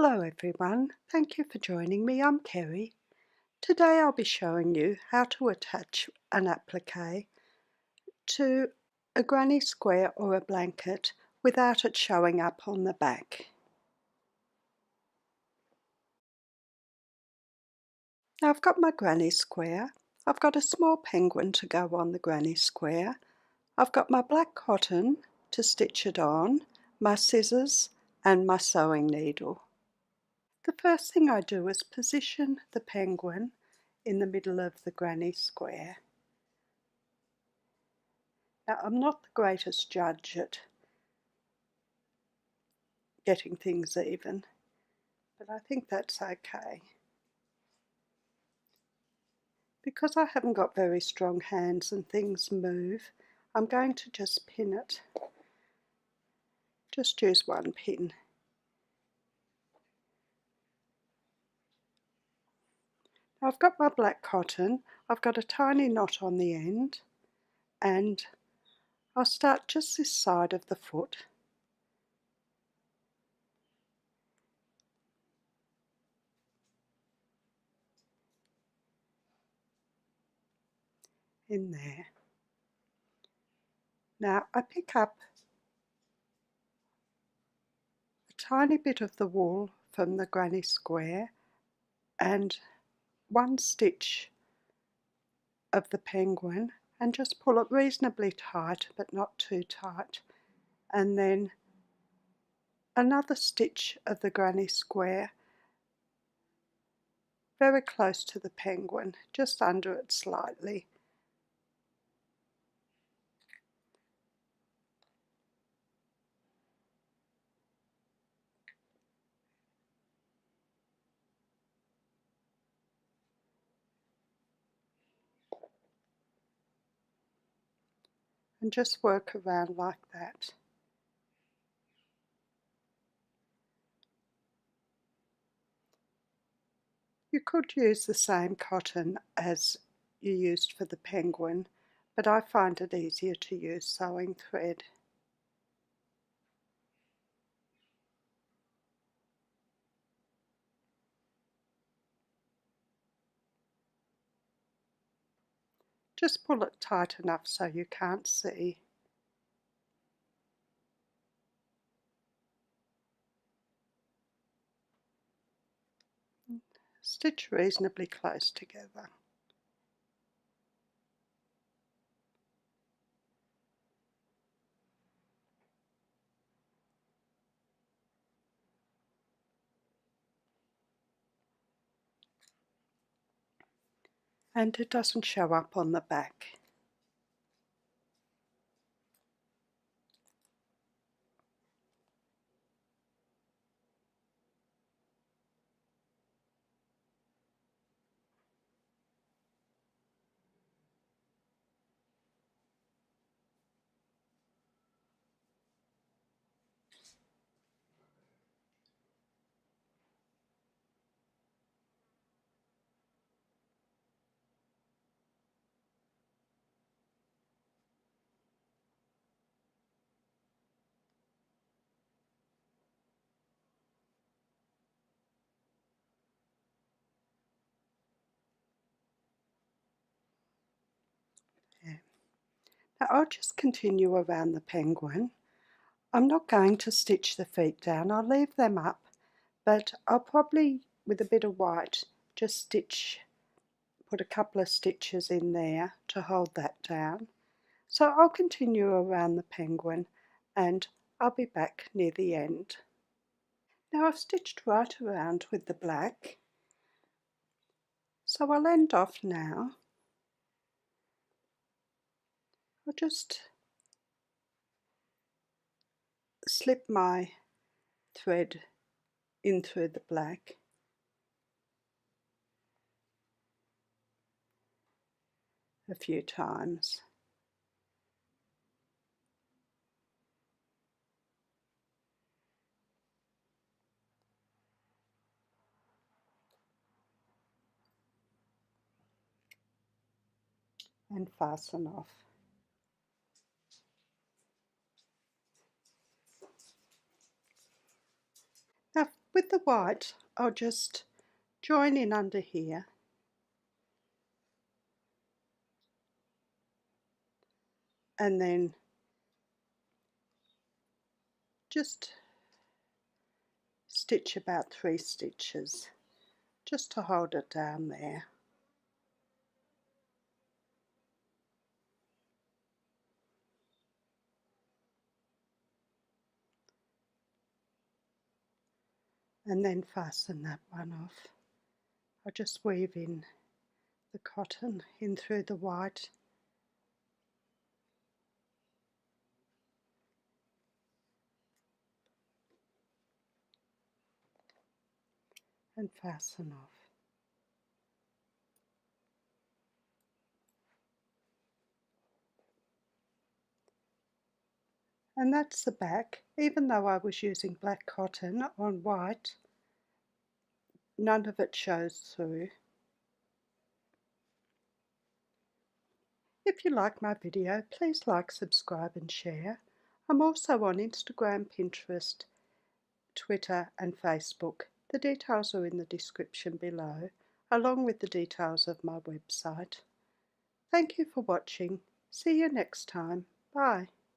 Hello everyone, thank you for joining me. I'm Kerri. Today I'll be showing you how to attach an applique to a granny square or a blanket without it showing up on the back. Now I've got my granny square, I've got a small penguin to go on the granny square, I've got my black cotton to stitch it on, my scissors and my sewing needle. The first thing I do is position the penguin in the middle of the granny square. Now I'm not the greatest judge at getting things even, but I think that's okay. Because I haven't got very strong hands and things move, I'm going to just pin it. Just use one pin. Now I've got my black cotton, I've got a tiny knot on the end, and I'll start just this side of the foot. In there. Now I pick up a tiny bit of the wool from the granny square and one stitch of the penguin and just pull it reasonably tight but not too tight, and then another stitch of the granny square very close to the penguin, just under it slightly. And just work around like that. You could use the same cotton as you used for the penguin, but I find it easier to use sewing thread. Just pull it tight enough so you can't see. Stitch reasonably close together. And it doesn't show up on the back. Yeah. Now I'll just continue around the penguin. I'm not going to stitch the feet down, I'll leave them up, but I'll probably, with a bit of white, just put a couple of stitches in there to hold that down. So I'll continue around the penguin and I'll be back near the end. Now I've stitched right around with the black, so I'll end off now. I'll just slip my thread in through the black a few times. And fasten off. Now with with the white, I'll just join in under here and then just stitch about 3 stitches just to hold it down there. And then fasten that one off. I'll just weave in the cotton in through the white and fasten off. And that's the back. Even though I was using black cotton on white, none of it shows through. If you like my video, please like, subscribe and share. I'm also on Instagram, Pinterest, Twitter and Facebook. The details are in the description below, along with the details of my website. Thank you for watching. See you next time. Bye.